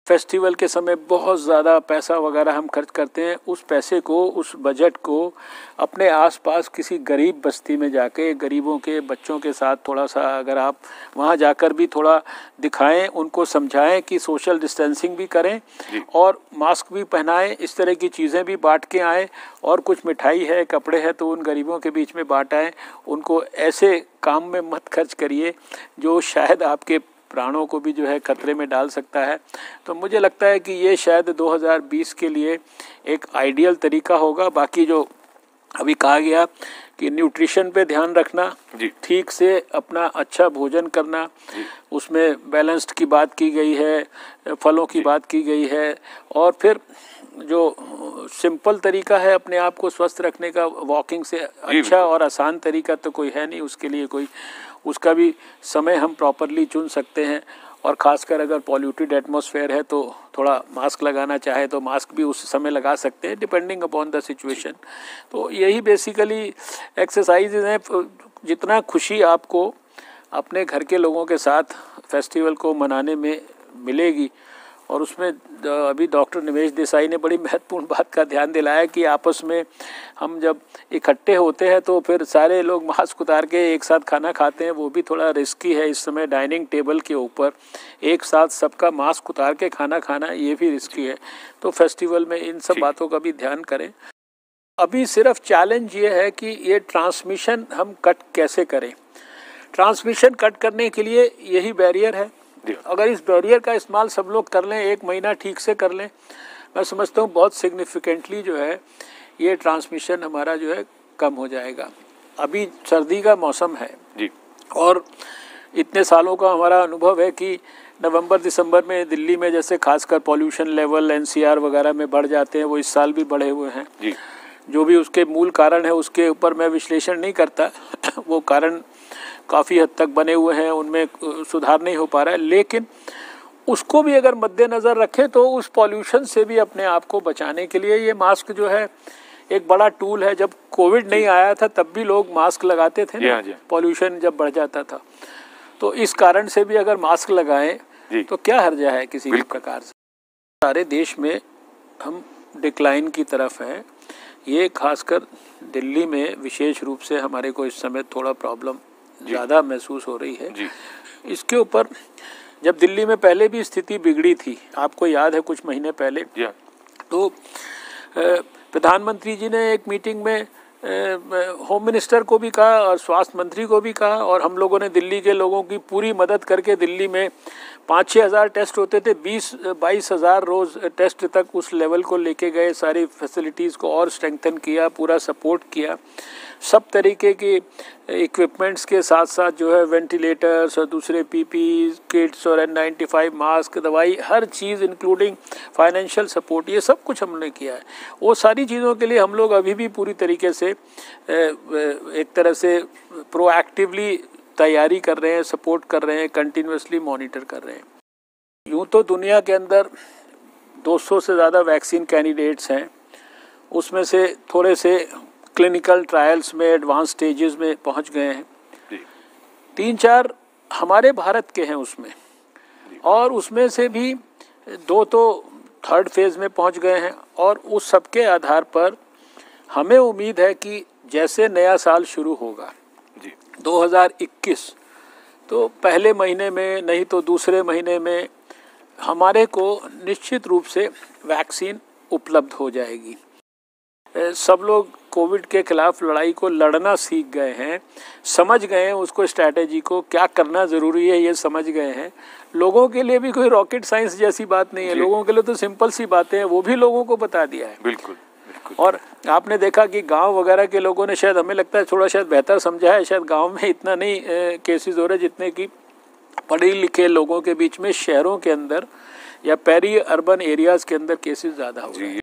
Festival के समय बहुत ज़्यादा पैसा वगैरह हम खर्च करते हैं, उस पैसे को, उस बजट को अपने आसपास किसी गरीब बस्ती में जाके गरीबों के बच्चों के साथ थोड़ा सा अगर आप वहाँ जाकर भी थोड़ा दिखाएं, उनको समझाएं कि सोशल डिस्टेंसिंग भी करें और मास्क भी पहनाएं, इस तरह की चीज़ें भी बांट के आएँ, और कुछ मिठाई है, कपड़े हैं तो उन गरीबों के बीच में बांट आएँ। उनको ऐसे काम में मत खर्च करिए जो शायद आपके प्राणों को भी जो है खतरे में डाल सकता है। तो मुझे लगता है कि ये शायद 2020 के लिए एक आइडियल तरीका होगा। बाकी जो अभी कहा गया कि न्यूट्रिशन पे ध्यान रखना, ठीक से अपना अच्छा भोजन करना, उसमें बैलेंस्ड की बात की गई है, फलों की बात की गई है, और फिर जो सिंपल तरीका है अपने आप को स्वस्थ रखने का, वॉकिंग से अच्छा और आसान तरीका तो कोई है नहीं, उसके लिए कोई उसका भी समय हम प्रॉपरली चुन सकते हैं। और ख़ासकर अगर पॉल्यूटेड एटमॉस्फेयर है तो थोड़ा मास्क लगाना चाहे तो मास्क भी उस समय लगा सकते हैं, डिपेंडिंग अपॉन द सिचुएशन। तो यही बेसिकली एक्सरसाइजेज हैं। जितना खुशी आपको अपने घर के लोगों के साथ फेस्टिवल को मनाने में मिलेगी, और उसमें अभी डॉक्टर निमेश देसाई ने बड़ी महत्वपूर्ण बात का ध्यान दिलाया कि आपस में हम जब इकट्ठे होते हैं तो फिर सारे लोग मास्क उतार के एक साथ खाना खाते हैं, वो भी थोड़ा रिस्की है। इस समय डाइनिंग टेबल के ऊपर एक साथ सबका मास्क उतार के खाना खाना, ये भी रिस्की है। तो फेस्टिवल में इन सब बातों का भी ध्यान करें। अभी सिर्फ चैलेंज ये है कि ये ट्रांसमिशन हम कट कैसे करें। ट्रांसमिशन कट करने के लिए यही बैरियर है। अगर इस बैरियर का इस्तेमाल सब लोग कर लें, एक महीना ठीक से कर लें, मैं समझता हूँ बहुत सिग्निफिकेंटली जो है ये ट्रांसमिशन हमारा जो है कम हो जाएगा। अभी सर्दी का मौसम है जी, और इतने सालों का हमारा अनुभव है कि नवंबर दिसंबर में दिल्ली में जैसे खासकर पॉल्यूशन लेवल एनसीआर वगैरह में बढ़ जाते हैं, वो इस साल भी बढ़े हुए हैं जी। जो भी उसके मूल कारण है उसके ऊपर मैं विश्लेषण नहीं करता वो कारण काफ़ी हद तक बने हुए हैं, उनमें सुधार नहीं हो पा रहा है, लेकिन उसको भी अगर मद्देनज़र रखें तो उस पॉल्यूशन से भी अपने आप को बचाने के लिए ये मास्क जो है एक बड़ा टूल है। जब कोविड नहीं आया था तब भी लोग मास्क लगाते थे ना, पॉल्यूशन जब बढ़ जाता था। तो इस कारण से भी अगर मास्क लगाएं तो क्या हर्जा है किसी भी प्रकार से। सारे देश में हम डिक्लाइन की तरफ हैं, ये खासकर दिल्ली में विशेष रूप से हमारे को इस समय थोड़ा प्रॉब्लम ज़्यादा महसूस हो रही है जी। इसके ऊपर जब दिल्ली में पहले भी स्थिति बिगड़ी थी, आपको याद है कुछ महीने पहले, तो प्रधानमंत्री जी ने एक मीटिंग में होम मिनिस्टर को भी कहा और स्वास्थ्य मंत्री को भी कहा, और हम लोगों ने दिल्ली के लोगों की पूरी मदद करके दिल्ली में 5-6 हज़ार टेस्ट होते थे, 20-22 हज़ार रोज़ टेस्ट तक उस लेवल को लेके गए, सारी फैसिलिटीज़ को और स्ट्रेंथन किया, पूरा सपोर्ट किया। सब तरीके के इक्विपमेंट्स के साथ साथ जो है वेंटिलेटर्स और दूसरे पीपी किट्स और N95 मास्क, दवाई, हर चीज़ इंक्लूडिंग फाइनेंशियल सपोर्ट, ये सब कुछ हमने किया है। वो सारी चीज़ों के लिए हम लोग अभी भी पूरी तरीके से एक तरह से प्रोएक्टिवली तैयारी कर रहे हैं, सपोर्ट कर रहे हैं, कंटिन्यूसली मॉनिटर कर रहे हैं। यूँ तो दुनिया के अंदर 200 से ज़्यादा वैक्सीन कैंडिडेट्स हैं, उसमें से थोड़े से क्लिनिकल ट्रायल्स में एडवांस स्टेजेस में पहुंच गए हैं, 3-4 हमारे भारत के हैं उसमें, और उसमें से भी 2 तो थर्ड फेज़ में पहुंच गए हैं। और उस सब के आधार पर हमें उम्मीद है कि जैसे नया साल शुरू होगा 2021, तो पहले महीने में नहीं तो दूसरे महीने में हमारे को निश्चित रूप से वैक्सीन उपलब्ध हो जाएगी। सब लोग कोविड के खिलाफ लड़ाई को लड़ना सीख गए हैं, समझ गए हैं उसको, स्ट्रैटेजी को क्या करना ज़रूरी है ये समझ गए हैं। लोगों के लिए भी कोई रॉकेट साइंस जैसी बात नहीं है, लोगों के लिए तो सिंपल सी बातें हैं, वो भी लोगों को बता दिया है। बिल्कुल। और आपने देखा कि गांव वगैरह के लोगों ने, शायद हमें लगता है थोड़ा शायद बेहतर समझा है, शायद गांव में इतना नहीं केसेस हो रहे जितने कि पढ़े लिखे लोगों के बीच में शहरों के अंदर या पेरी अर्बन एरियाज़ के अंदर केसेस ज़्यादा हो रहे हैं।